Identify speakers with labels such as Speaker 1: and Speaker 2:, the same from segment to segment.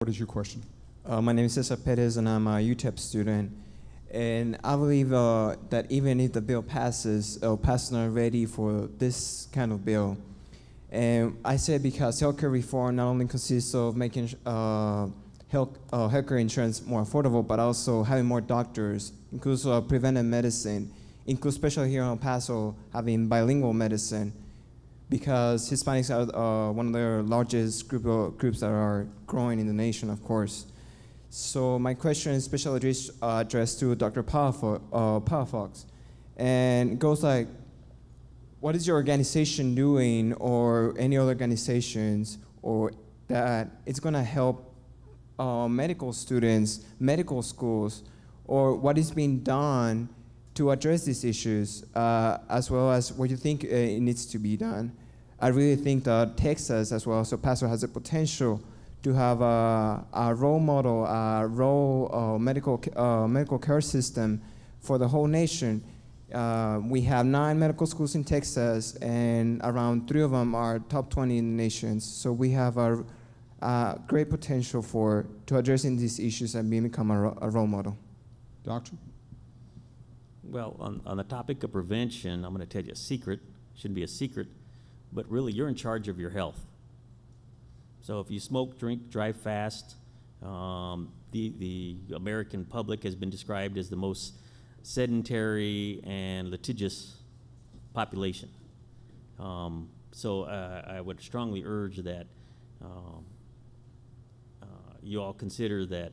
Speaker 1: What is your question?
Speaker 2: My name is Cesar Perez, and I'm a UTEP student. And I believe that even if the bill passes, passes not ready for this kind of bill. And I say because healthcare reform not only consists of making healthcare insurance more affordable, but also having more doctors, includes preventive medicine, includes especially here in El Paso, having bilingual medicine, because Hispanics are one of the largest groups that are growing in the nation, of course. So my question is especially addressed to Dr. Palafox, and it goes like, what is your organization doing, or any other organizations, or that it's going to help medical students, medical schools, or what is being done to address these issues, as well as what you think it needs to be done? I really think that Texas, as well as El Paso, has the potential to have a role model, medical care system for the whole nation. We have 9 medical schools in Texas, and around 3 of them are top 20 in the nation. So we have a great potential to addressing these issues and become a role model.
Speaker 1: Doctor?
Speaker 3: Well, on the topic of prevention, I'm going to tell you a secret. Shouldn't be a secret, but really you're in charge of your health. So if you smoke, drink, drive fast, the American public has been described as the most sedentary and litigious population. So I would strongly urge that you all consider that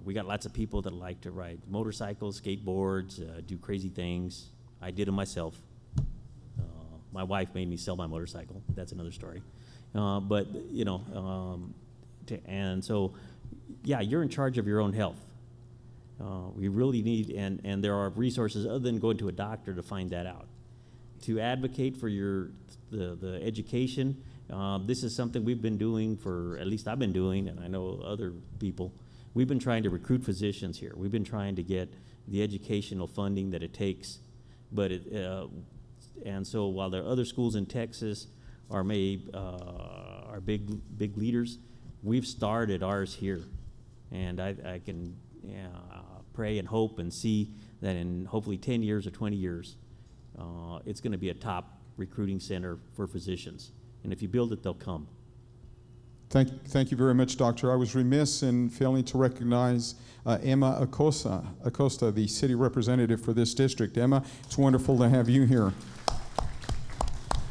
Speaker 3: we got lots of people that like to ride motorcycles, skateboards, do crazy things. I did them myself. My wife made me sell my motorcycle. That's another story. But, you know, and so, yeah, you're in charge of your own health. We really need, and there are resources other than going to a doctor to find that out. To advocate for the education, this is something we've been doing for, at least I've been doing, and I know other people. We've been trying to recruit physicians here. We've been trying to get the educational funding that it takes. But and so while there are other schools in Texas are big leaders, we've started ours here. And I can pray and hope and see that in hopefully 10 years or 20 years, it's going to be a top recruiting center for physicians. And if you build it, they'll come.
Speaker 1: Thank you very much, Doctor. I was remiss in failing to recognize Emma Acosta, the city representative for this district. Emma, it's wonderful to have you here.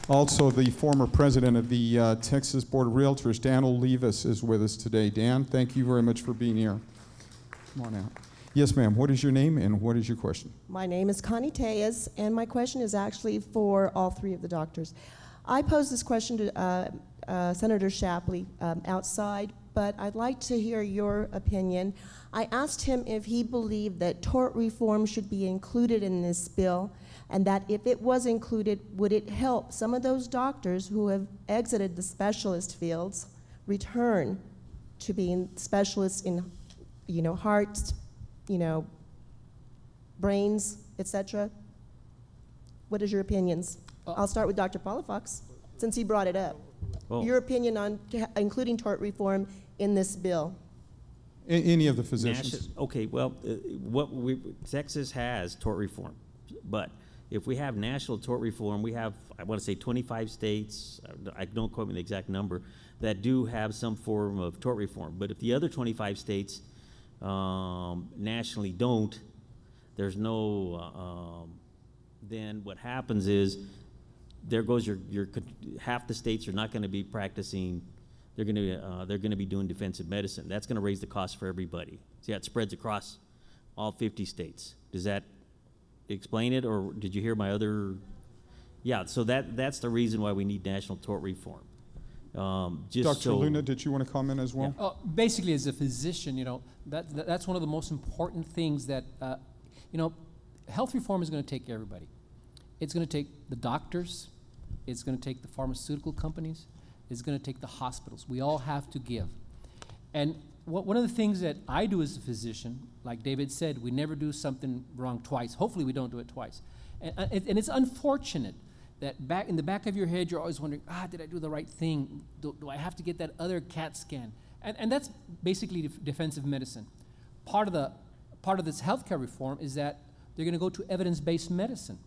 Speaker 1: Also, the former president of the Texas Board of Realtors, Dan Olivas, is with us today. Dan, thank you very much for being here. Come on out. Yes, ma'am. What is your name and what is your question?
Speaker 4: My name is Connie Tejas, and my question is actually for all 3 of the doctors. I posed this question to Senator Shapley outside, but I'd like to hear your opinion. I asked him if he believed that tort reform should be included in this bill, and that if it was included, would it help some of those doctors who have exited the specialist fields return to being specialists in, you know, hearts, you know, brains, etc.? What is your opinions? I'll start with Dr. Palafox, since he brought it up.
Speaker 3: Well,
Speaker 4: your opinion on including tort reform in this bill?
Speaker 1: Any of the physicians.
Speaker 3: Okay, well, Texas has tort reform, but if we have national tort reform, we have, I want to say 25 states, I don't quote me the exact number, that do have some form of tort reform. But if the other 25 states nationally don't, there's no, then what happens is there goes your half the states are not going to be practicing. They're going to be doing defensive medicine. That's going to raise the cost for everybody. See how it spreads across all 50 states. Does that explain it, or did you hear my other? Yeah. So that's the reason why we need national tort reform.
Speaker 1: Dr. Luna, did you want to comment as well?
Speaker 5: Yeah. Basically, as a physician, you know, that's one of the most important things that you know, health reform is going to take everybody. It's going to take the doctors, it's going to take the pharmaceutical companies, it's going to take the hospitals. We all have to give. And one of the things that I do as a physician, like David said, we never do something wrong twice. Hopefully we don't do it twice. And it's unfortunate that in the back of your head, you're always wondering, did I do the right thing? Do I have to get that other CAT scan? And that's basically defensive medicine. Part of this healthcare reform is that they're going to go to evidence-based medicine.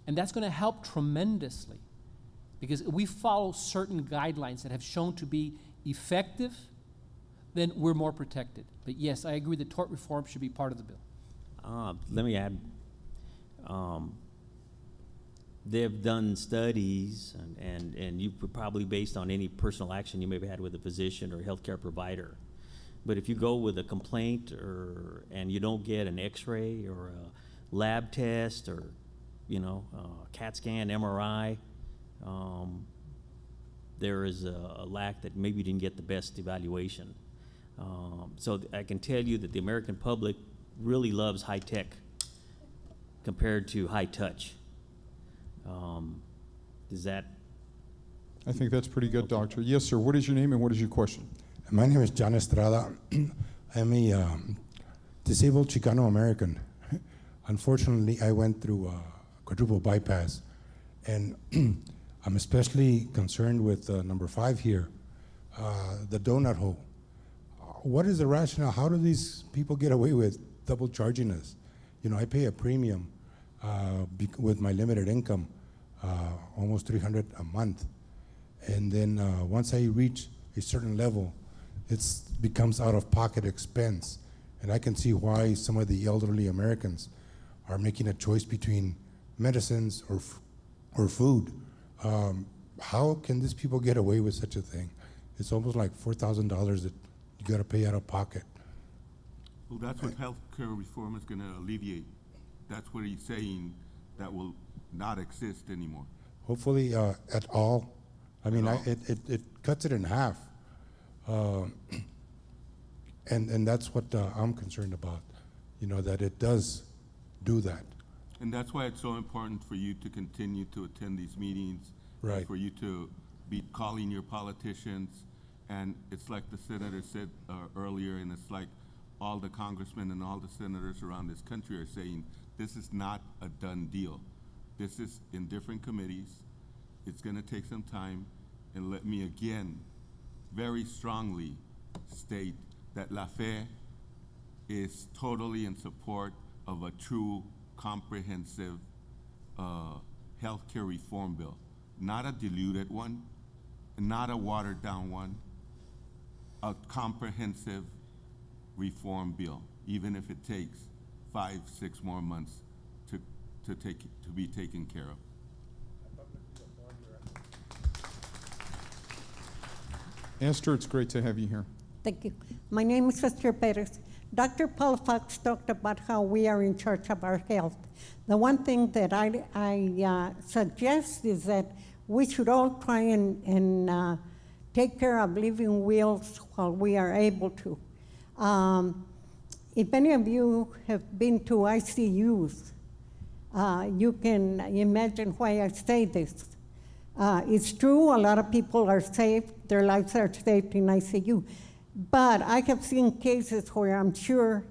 Speaker 5: And that's going to help tremendously, because if we follow certain guidelines that have shown to be effective, then we're more protected. But yes, I agree that tort reform should be part of the bill.
Speaker 3: Let me add, they've done studies, and you probably based on any personal action you may have had with a physician or healthcare provider. But if you go with a complaint and you don't get an X-ray or a lab test or CAT scan, MRI, there is a lack that maybe you didn't get the best evaluation. So I can tell you that the American public really loves high tech compared to high touch. Is that?
Speaker 1: I think that's pretty good, Doctor. Yes, sir. What is your name and what is your question?
Speaker 6: My name is John Estrada. I'm a disabled Chicano American. Unfortunately, I went through a quadruple bypass, and I'm especially concerned with number 5 here, the donut hole. What is the rationale? How do these people get away with double charging us? I pay a premium with my limited income, almost $300 a month, and then once I reach a certain level, it becomes out-of-pocket expense. And I can see why some of the elderly Americans are making a choice between medicines or food. How can these people get away with such a thing? It's almost like $4,000 that you got to pay out of pocket.
Speaker 7: Well, that's what healthcare reform is going to alleviate. That's what he's saying, that will not exist anymore.
Speaker 6: Hopefully at all. I mean, it cuts it in half. And that's what I'm concerned about, that it does do that.
Speaker 7: And that's why it's so important for you to continue to attend these meetings,
Speaker 6: right?
Speaker 7: For you to be calling your politicians. And it's like the senator said earlier, and it's like all the congressmen and all the senators around this country are saying, this is not a done deal. This is in different committees. It's going to take some time. And let me again very strongly state that La Fe is totally in support of a true comprehensive healthcare reform bill, not a diluted one, not a watered down one, a comprehensive reform bill, even if it takes 5-6 more months to be taken care of.
Speaker 1: Esther, it's great to have you here.
Speaker 8: Thank you. My name is Esther Perez. Dr. Paul Fox talked about how we are in charge of our health. The one thing that I suggest is that we should all try and take care of living wills while we are able to. If any of you have been to ICUs, you can imagine why I say this. It's true, a lot of people are saved, their lives are saved in ICU. But I have seen cases where I'm sure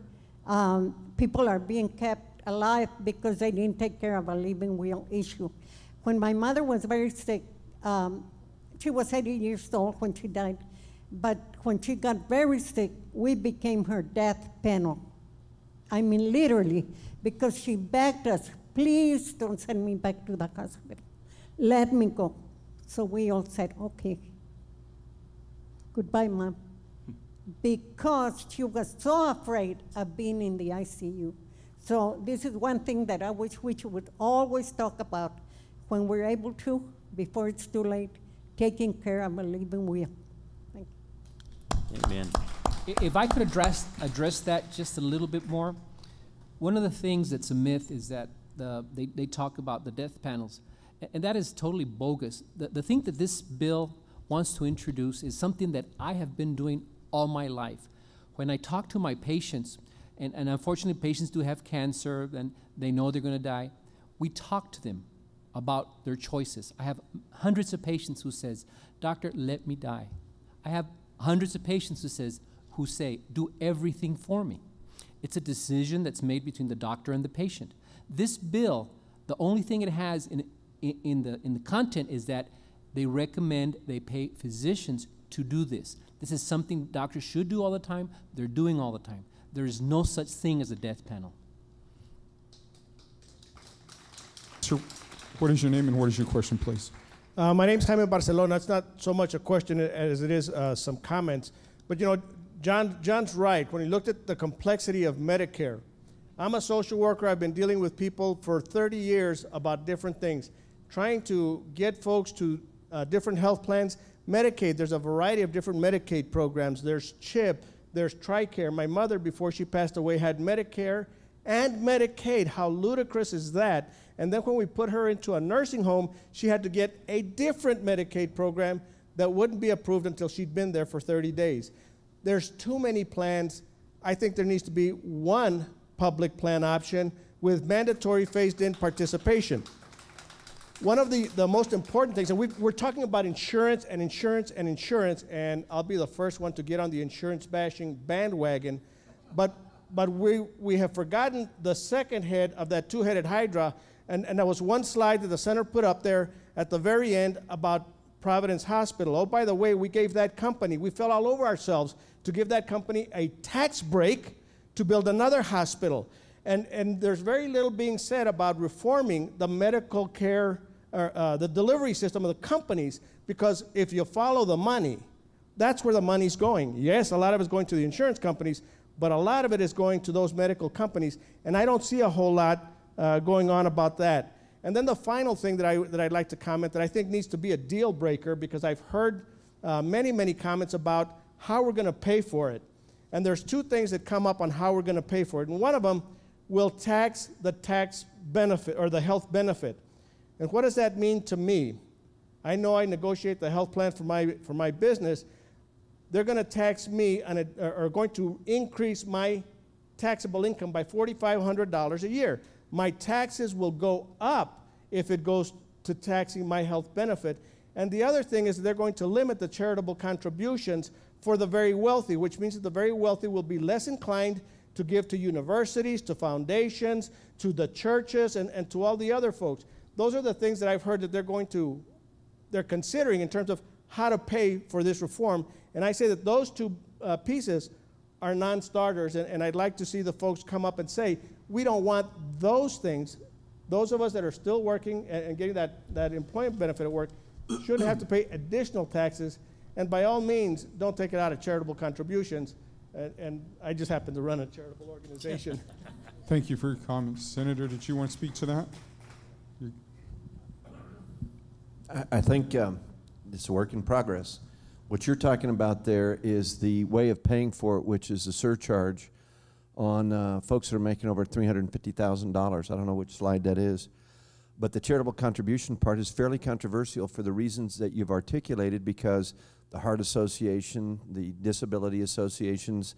Speaker 8: people are being kept alive because they didn't take care of a living will issue. When my mother was very sick, she was 80 years old when she died, but when she got very sick, we became her death panel. I mean, literally, because she begged us, please don't send me back to the hospital. Let me go. So we all said, okay. Goodbye, Mom. Because she was so afraid of being in the ICU. So this is one thing that I wish we would always talk about when we're able to, before it's too late, taking care of a living will. Thank you.
Speaker 3: Amen.
Speaker 5: If I could address that just a little bit more, one of the things that's a myth is that they talk about the death panels, and that is totally bogus. The thing that this bill wants to introduce is something that I have been doing all my life. When I talk to my patients, and unfortunately patients do have cancer and they know they're going to die, we talk to them about their choices. I have hundreds of patients who says, doctor, let me die. I have hundreds of patients who say, do everything for me. It's a decision that's made between the doctor and the patient. This bill, the only thing it has in the content is that they recommend they pay physicians to do this. This is something doctors should do all the time. They're doing all the time. There is no such thing as a death panel.
Speaker 1: Sir, what is your name and what is your question, please?
Speaker 9: My name's Jaime Barcelona. It's not so much a question as it is some comments. But, you know, John's right. When he looked at the complexity of Medicare, I'm a social worker. I've been dealing with people for 30 years about different things, trying to get folks to different health plans. Medicaid, there's a variety of different Medicaid programs. There's CHIP, there's TRICARE. My mother, before she passed away, had Medicare and Medicaid. How ludicrous is that? And then when we put her into a nursing home, she had to get a different Medicaid program that wouldn't be approved until she'd been there for 30 days. There's too many plans. I think there needs to be one public plan option with mandatory phased-in participation. One of the most important things, and we're talking about insurance and insurance and insurance, and I'll be the first one to get on the insurance bashing bandwagon, but we have forgotten the second head of that two-headed hydra, and there was one slide that the center put up there at the very end about Providence Hospital. Oh, by the way, we gave that company, we fell all over ourselves to give that company a tax break to build another hospital. And there's very little being said about reforming the medical care, the delivery system of the companies, because if you follow the money, that's where the money's going. Yes, a lot of it's going to the insurance companies, but a lot of it is going to those medical companies, and I don't see a whole lot going on about that. And then the final thing that I'd like to comment that I think needs to be a deal breaker, because I've heard many comments about how we're going to pay for it. And there's two things that come up on how we're going to pay for it. And one of them will tax the tax benefit or the health benefit. And what does that mean to me? I know I negotiate the health plan for my business. They're going to tax me and are going to increase my taxable income by $4,500 a year. My taxes will go up if it goes to taxing my health benefit. And the other thing is they're going to limit the charitable contributions for the very wealthy, which means that the very wealthy will be less inclined to give to universities, to foundations, to the churches, and to all the other folks. Those are the things that I've heard that they're considering in terms of how to pay for this reform. And I say that those two pieces are non-starters, and I'd like to see the folks come up and say, we don't want those things. Those of us that are still working and getting that employment benefit at work shouldn't have to pay additional taxes. And by all means, don't take it out of charitable contributions. And I just happen to run a charitable organization.
Speaker 1: Thank you for your comments. Senator, did you want to speak to that?
Speaker 10: I think it's a work in progress. What you're talking about there is the way of paying for it, which is a surcharge on folks that are making over $350,000. I don't know which slide that is. But the charitable contribution part is fairly controversial for the reasons that you've articulated, because the Heart Association, the disability associations,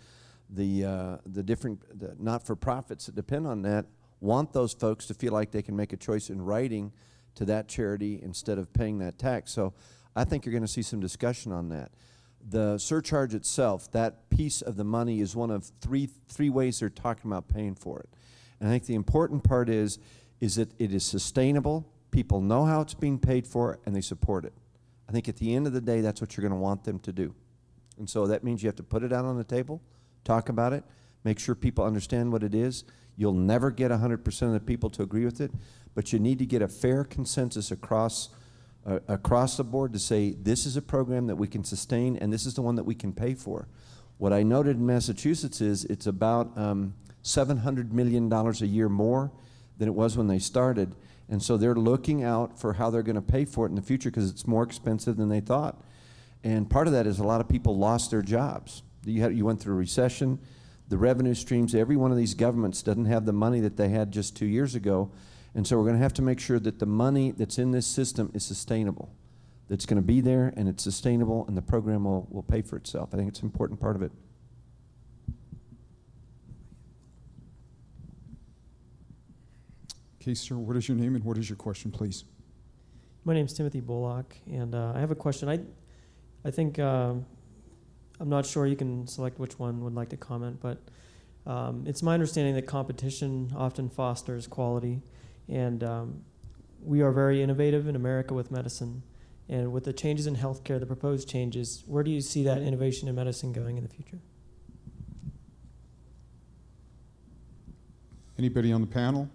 Speaker 10: the different not-for-profits that depend on that want those folks to feel like they can make a choice in writing to that charity instead of paying that tax. So I think you're going to see some discussion on that. The surcharge itself, that piece of the money, is one of three ways they're talking about paying for it. And I think the important part is that it is sustainable, people know how it's being paid for, and they support it. I think at the end of the day, that's what you're going to want them to do. And so that means you have to put it out on the table, talk about it, make sure people understand what it is. You'll never get 100% of the people to agree with it, but you need to get a fair consensus across the board to say this is a program that we can sustain and this is the one that we can pay for. What I noted in Massachusetts is it's about $700 million a year more than it was when they started. And so they're looking out for how they're going to pay for it in the future because it's more expensive than they thought. And part of that is a lot of people lost their jobs. You went through a recession. The revenue streams, every one of these governments doesn't have the money that they had just 2 years ago. And so we're going to have to make sure that the money that's in this system is sustainable, that it's going to be there and it's sustainable and the program will pay for itself. I think it's an important part of it.
Speaker 1: Okay, sir, what is your name and what is your question, please?
Speaker 11: My name is Timothy Bullock, and I have a question. I think, I'm not sure, you can select which one would like to comment, but it's my understanding that competition often fosters quality, and we are very innovative in America with medicine, And with the changes in healthcare, the proposed changes, where do you see that innovation in medicine going in the future?
Speaker 1: Anybody on the panel?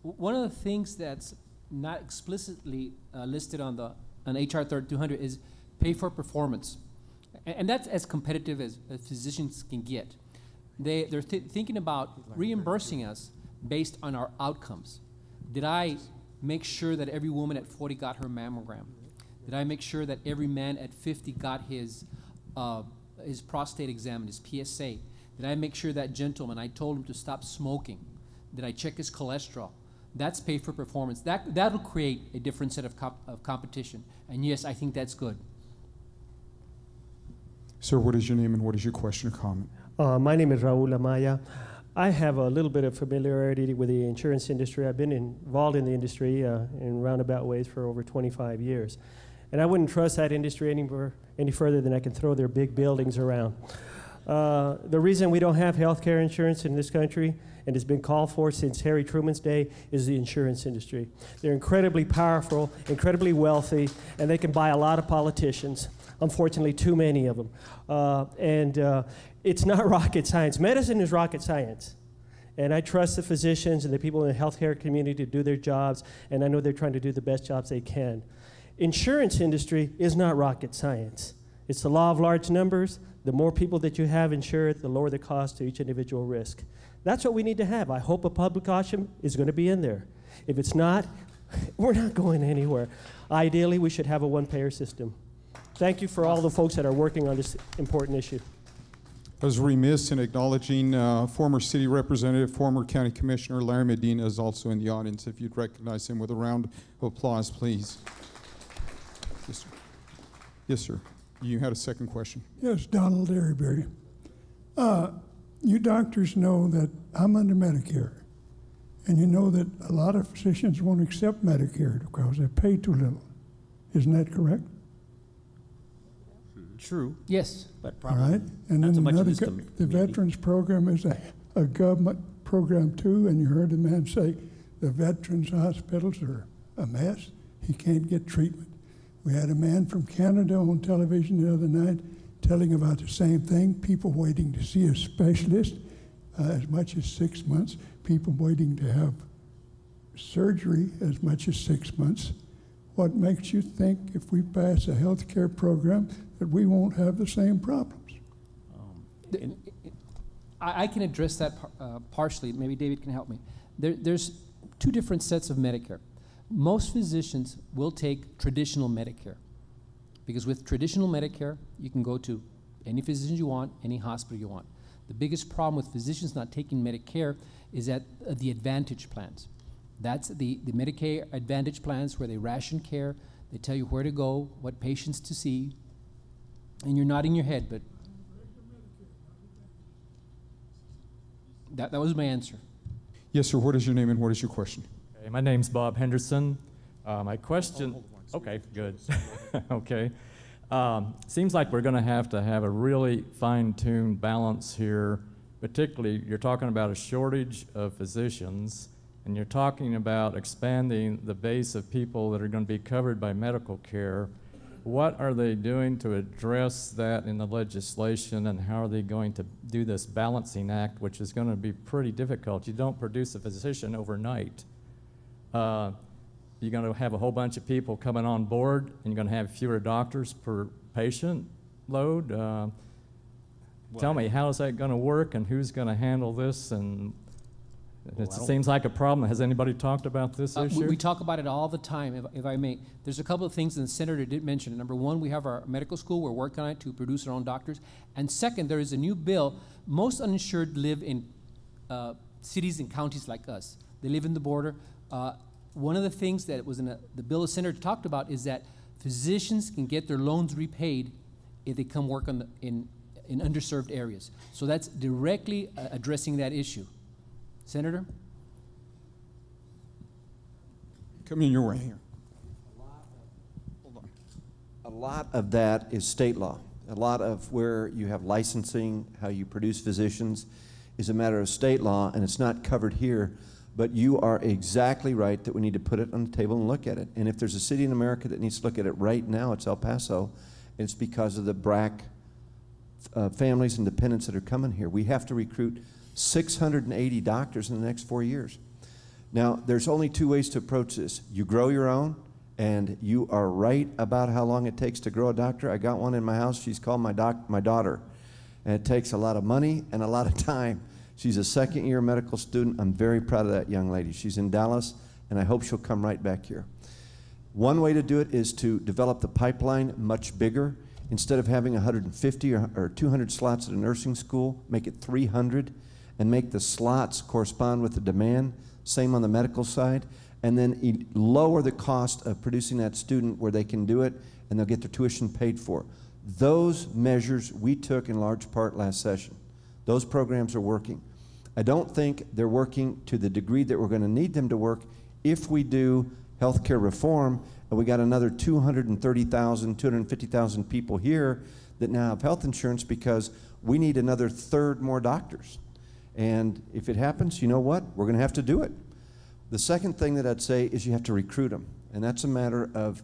Speaker 5: One of the things that's not explicitly listed on HR 3200 is pay for performance. And that's as competitive as physicians can get. They're thinking about reimbursing us based on our outcomes. Did I make sure that every woman at 40 got her mammogram? Did I make sure that every man at 50 got his prostate exam, his PSA? Did I make sure that gentleman, I told him to stop smoking? Did I check his cholesterol? That's pay for performance. That'll create a different set of competition. And yes, I think that's good.
Speaker 1: Sir, what is your name and what is your question or comment?
Speaker 12: My name is Raul Amaya. I have a little bit of familiarity with the insurance industry. I've been involved in the industry in roundabout ways for over 25 years. And I wouldn't trust that industry any further than I can throw their big buildings around. The reason we don't have health care insurance in this country, and it's been called for since Harry Truman's day, is the insurance industry. They're incredibly powerful, incredibly wealthy, and they can buy a lot of politicians. Unfortunately, too many of them. It's not rocket science. Medicine is rocket science. And I trust the physicians and the people in the healthcare community to do their jobs, and I know they're trying to do the best jobs they can. Insurance industry is not rocket science. It's the law of large numbers. The more people that you have insured, the lower the cost to each individual risk. That's what we need to have. I hope a public option is going to be in there. If it's not, we're not going anywhere. Ideally, we should have a one-payer system. Thank you for all the folks that are working on this important issue.
Speaker 1: I was remiss in acknowledging former city representative, former county commissioner Larry Medina is also in the audience. If you'd recognize him with a round of applause, please. Yes, sir. Yes, sir. You had a second question.
Speaker 13: Yes, Donald Derryberry. You doctors know that I'm under Medicare, and you know that a lot of physicians won't accept Medicare because they pay too little. Isn't that correct?
Speaker 3: True.
Speaker 5: Yes.
Speaker 3: But
Speaker 13: All
Speaker 3: probably
Speaker 13: right. And
Speaker 3: not
Speaker 13: then
Speaker 3: so much in
Speaker 13: another,
Speaker 3: this
Speaker 13: the Veterans Program is a government program too, and you heard the man say the veterans hospitals are a mess. He can't get treatment. We had a man from Canada on television the other night telling about the same thing, people waiting to see a specialist as much as 6 months, people waiting to have surgery as much as 6 months. What makes you think if we pass a health care program that we won't have the same problems?
Speaker 5: I can address that partially. Maybe David can help me. There's two different sets of Medicare. Most physicians will take traditional Medicare because with traditional Medicare, you can go to any physician you want, any hospital you want. The biggest problem with physicians not taking Medicare is that the Advantage plans. That's the Medicare Advantage plans where they ration care, they tell you where to go, what patients to see, and you're nodding your head, but that was my answer.
Speaker 1: Yes, sir. What is your name and what is your question?
Speaker 14: Okay, my name's Bob Henderson. My question, okay, good. Okay. Seems like we're going to have a really fine-tuned balance here. Particularly, you're talking about a shortage of physicians, and you're talking about expanding the base of people that are going to be covered by medical care. What are they doing to address that in the legislation, and how are they going to do this balancing act, which is going to be pretty difficult? You don't produce a physician overnight. You're going to have a whole bunch of people coming on board, and you're going to have fewer doctors per patient load. Tell me, how is that going to work, and who's going to handle this? And it seems like a problem. Has anybody talked about this issue?
Speaker 5: We talk about it all the time, if I may. There's a couple of things that the senator did mention. Number one, we have our medical school. We're working on it to produce our own doctors. And second, there is a new bill. Most uninsured live in cities and counties like us. They live in the border. One of the things that was in the bill the senator talked about is that physicians can get their loans repaid if they come work in underserved areas. So that's directly addressing that issue. Senator?
Speaker 1: Coming your way.
Speaker 10: A lot of that is state law. A lot of where you have licensing, how you produce physicians, is a matter of state law, and it's not covered here But you are exactly right that we need to put it on the table and look at it. And if there's a city in America that needs to look at it right now, it's El Paso. And it's because of the BRAC families and dependents that are coming here. We have to recruit 680 doctors in the next 4 years. Now, there's only two ways to approach this. You grow your own, and you are right about how long it takes to grow a doctor. I got one in my house. She's called my daughter. And it takes a lot of money and a lot of time. She's a second-year medical student. I'm very proud of that young lady. She's in Dallas, and I hope she'll come right back here. One way to do it is to develop the pipeline much bigger. Instead of having 150 or 200 slots at a nursing school, make it 300, and make the slots correspond with the demand. Same on the medical side. And then lower the cost of producing that student where they can do it, and they'll get their tuition paid for. Those measures we took in large part last session. Those programs are working. I don't think they're working to the degree that we're going to need them to work if we do healthcare reform, and we got another 230,000, 250,000 people here that now have health insurance because we need another third more doctors. And if it happens, you know what? We're going to have to do it. The second thing that I'd say is you have to recruit them, and that's a matter of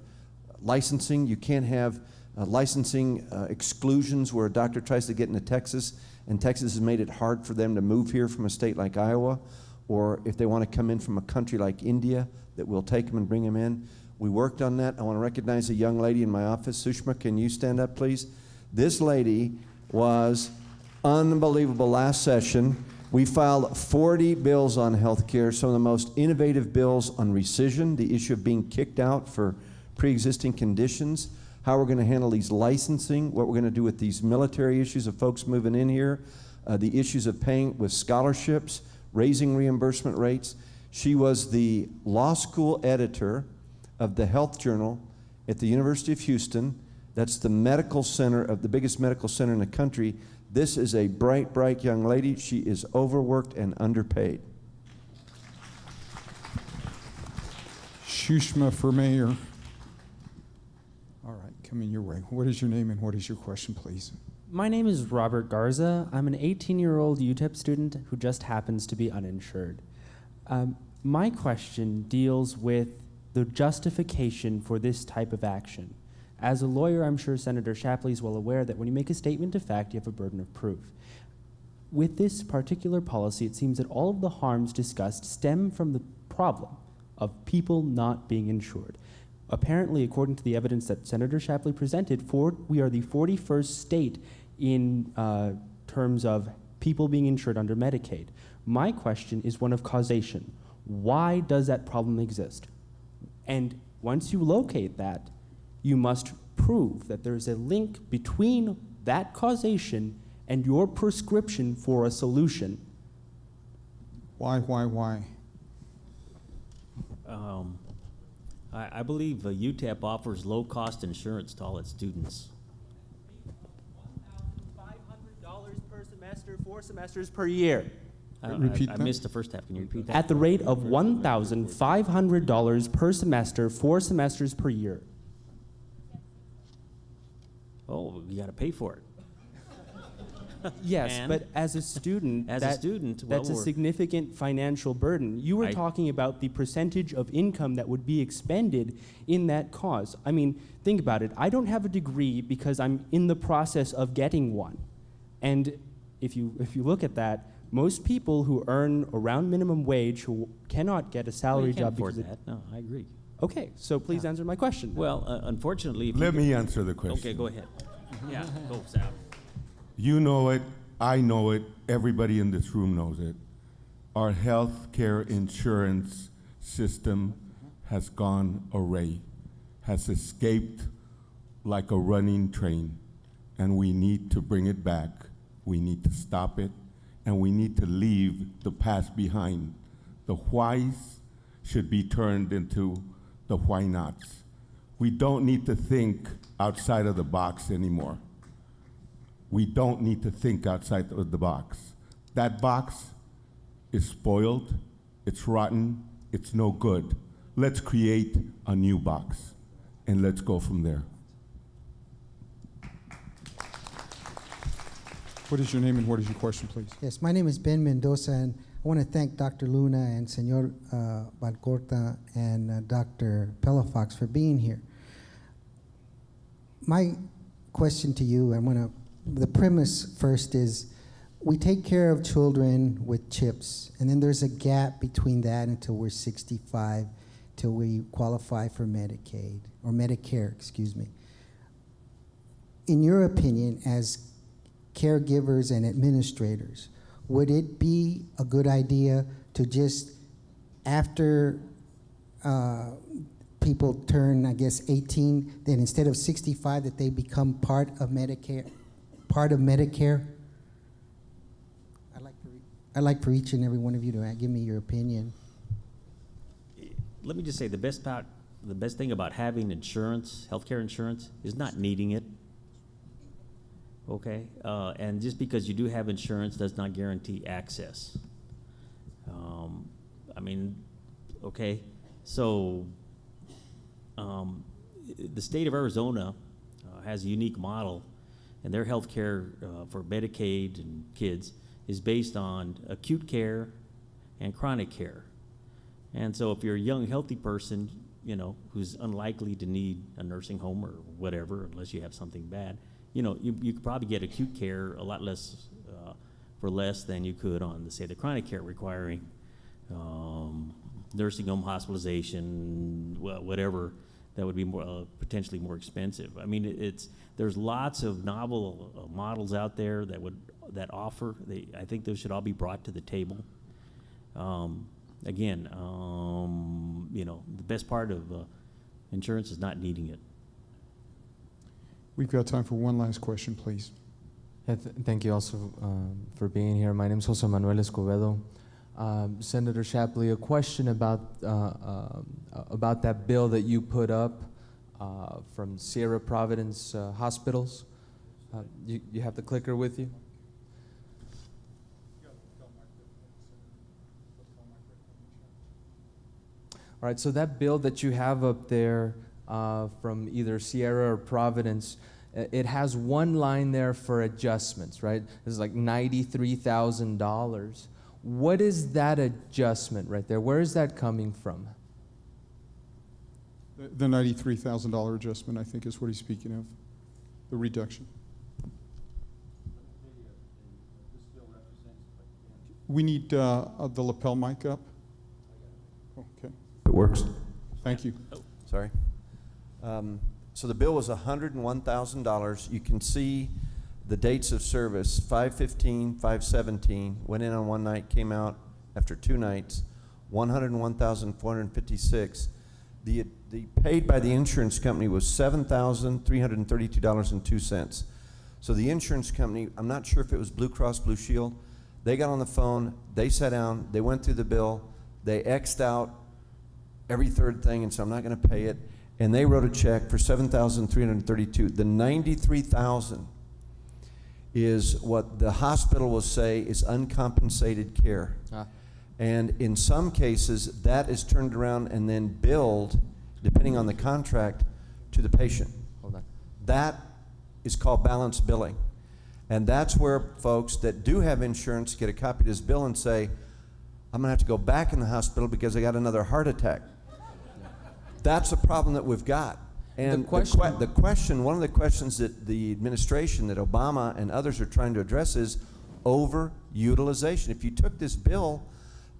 Speaker 10: licensing. You can't have licensing exclusions where a doctor tries to get into Texas, and Texas has made it hard for them to move here from a state like Iowa, or if they want to come in from a country like India, that we'll take them and bring them in. We worked on that. I want to recognize a young lady in my office. Sushma, can you stand up, please? This lady was unbelievable last session. We filed 40 bills on health care, some of the most innovative bills on rescission, the issue of being kicked out for pre-existing conditions, how we're going to handle these licensing, what we're going to do with these military issues of folks moving in here, the issues of paying with scholarships, raising reimbursement rates. She was the law school editor of the Health Journal at the University of Houston. That's the medical center of the biggest medical center in the country. This is a bright, bright young lady. She is overworked and underpaid.
Speaker 1: Sushma for mayor. All right, coming your way. What is your name and what is your question, please?
Speaker 15: My name is Robert Garza. I'm an 18-year-old UTEP student who just happens to be uninsured. My question deals with the justification for this type of action. As a lawyer, I'm sure Senator Shapley is well aware that when you make a statement of fact, you have a burden of proof. With this particular policy, it seems that all of the harms discussed stem from the problem of people not being insured. Apparently, according to the evidence that Senator Shapley presented, we are the 41st state in terms of people being insured under Medicaid. My question is one of causation. Why does that problem exist? And once you locate that, you must prove that there's a link between that causation and your prescription for a solution.
Speaker 1: Why?
Speaker 3: I believe UTEP offers low-cost insurance to all its students.
Speaker 15: $1,500 per semester, 4 semesters per year.
Speaker 1: Repeat
Speaker 3: I
Speaker 1: that?
Speaker 3: missed the first half. Can you repeat that?
Speaker 15: At the rate of $1,500 per semester, 4 semesters per year.
Speaker 3: Oh, you got to pay for it.
Speaker 15: Yes,
Speaker 3: And
Speaker 15: but as a student,
Speaker 3: well,
Speaker 15: that's a
Speaker 3: we're-
Speaker 15: significant financial burden. You were talking about the percentage of income that would be expended in that cause. I mean, think about it. I don't have a degree because I'm in the process of getting one. And if you look at that, most people who earn around minimum wage who cannot get a salary
Speaker 3: Well, you can't
Speaker 15: job
Speaker 3: afford
Speaker 15: because
Speaker 3: that. No, I agree.
Speaker 15: Okay, so please answer my question.
Speaker 3: Well, unfortunately, if
Speaker 7: Let
Speaker 3: you
Speaker 7: me answer the question.
Speaker 3: Okay, go ahead. Yeah, go, Sal.
Speaker 7: You know it, I know it, everybody in this room knows it. Our health care insurance system has gone awry, has escaped like a running train, and we need to bring it back. We need to stop it, and we need to leave the past behind. The whys should be turned into the why nots. We don't need to think outside of the box anymore. We don't need to think outside of the box. That box is spoiled, it's rotten, it's no good. Let's create a new box, and let's go from there.
Speaker 1: What is your name and what is your question, please?
Speaker 16: Yes, my name is Ben Mendoza, and I want to thank Dr. Luna and Senor Valcorta and Dr. Pelafox for being here. My question to you, the premise first is, we take care of children with CHIPS, and then there's a gap between that until we're 65, till we qualify for Medicaid, or Medicare, excuse me. In your opinion, as caregivers and administrators, would it be a good idea to just, after people turn, I guess, 18, then instead of 65, that they become part of Medicare? I'd like for each and every one of you to give me your opinion.
Speaker 3: Let me just say the best thing about having insurance, healthcare insurance, is not needing it. Okay, and just because you do have insurance does not guarantee access. I mean, okay, so the state of Arizona has a unique model, and their health care for Medicaid and kids is based on acute care and chronic care. And so if you're a young, healthy person, you know, who's unlikely to need a nursing home or whatever, unless you have something bad, you know, you could probably get acute care a lot less, for less than you could on, say, the chronic care requiring nursing home hospitalization, whatever, that would be more, potentially more expensive. I mean, there's lots of novel models out there that offer. I think those should all be brought to the table. Again, you know, the best part of insurance is not needing it.
Speaker 1: We've got time for one last question, please.
Speaker 17: Yeah, thank you also for being here. My name is Jose Manuel Escobedo. Senator Shapley, a question about that bill that you put up from Sierra Providence hospitals. You have the clicker with you? All right, so that bill that you have up there from either Sierra or Providence, it has one line there for adjustments, right? It's like $93,000. What is that adjustment right there? Where is that coming from?
Speaker 1: The $93,000 adjustment, I think, is what he's speaking of, the reduction. We need the lapel mic up. Okay.
Speaker 10: It works.
Speaker 1: Thank you.
Speaker 10: Oh, sorry. So the bill was $101,000. You can see the dates of service, 5/15, 5/17, went in on one night, came out after 2 nights, 101,456. The paid by the insurance company was $7,332.02. So the insurance company, I'm not sure if it was Blue Cross Blue Shield, they got on the phone, they sat down, they went through the bill, they X'd out every third thing and said, I'm not going to pay it. And they wrote a check for $7,332. The $93,000 is what the hospital will say is uncompensated care. And in some cases, that is turned around and then billed, depending on the contract, to the patient.
Speaker 17: Hold on.
Speaker 10: That is called balance billing. And that's where folks that do have insurance get a copy of this bill and say, I'm going to have to go back in the hospital because I got another heart attack. That's a problem that we've got. And the question, one of the questions that the administration, that Obama and others are trying to address is overutilization. If you took this bill,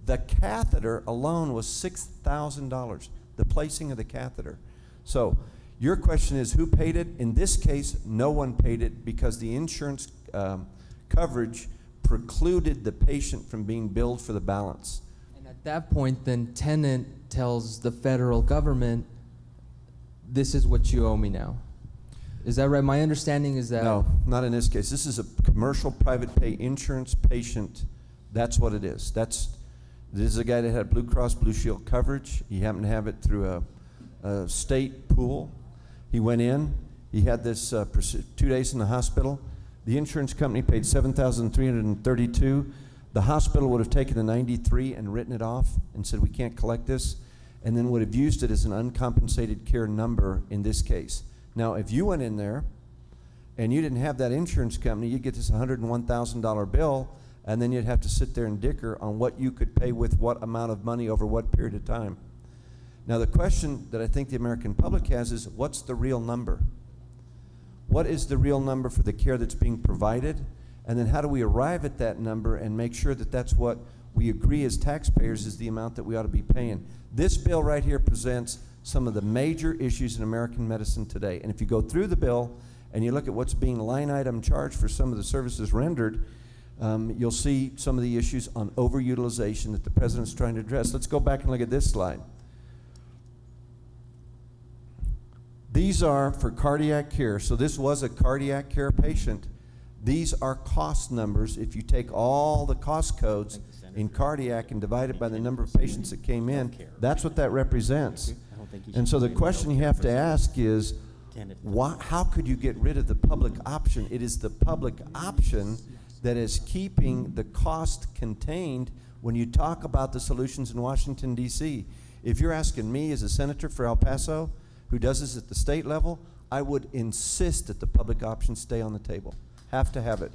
Speaker 10: the catheter alone was $6,000, the placing of the catheter. So your question is, who paid it? In this case, no one paid it because the insurance coverage precluded the patient from being billed for the balance.
Speaker 17: And at that point, then Tenet tells the federal government, this is what you owe me now. Is that right? My understanding is that...
Speaker 10: No, not in this case. This is a commercial private pay insurance patient. That's what it is. This is a guy that had Blue Cross Blue Shield coverage. He happened to have it through a state pool. He went in. He had this 2 days in the hospital. The insurance company paid $7,332. The hospital would have taken the 93 and written it off and said, we can't collect this, and then would have used it as an uncompensated care number in this case. Now, if you went in there and you didn't have that insurance company, you'd get this $101,000 bill, and then you'd have to sit there and dicker on what you could pay with what amount of money over what period of time. Now, the question that I think the American public has is, what's the real number? What is the real number for the care that's being provided? And then how do we arrive at that number and make sure that that's what we agree as taxpayers is the amount that we ought to be paying? This bill right here presents some of the major issues in American medicine today. And if you go through the bill and you look at what's being line item charged for some of the services rendered, you'll see some of the issues on overutilization that the president's trying to address. Let's go back and look at this slide. These are for cardiac care. So this was a cardiac care patient. These are cost numbers. If you take all the cost codes in cardiac and divide it by the number of patients that came in, that's what that represents. And so the question you have to ask is, how could you get rid of the public option? It is the public option that is keeping the cost contained when you talk about the solutions in Washington, D.C. If you're asking me as a senator for El Paso, who does this at the state level, I would insist that the public option stay on the table. Have to have it.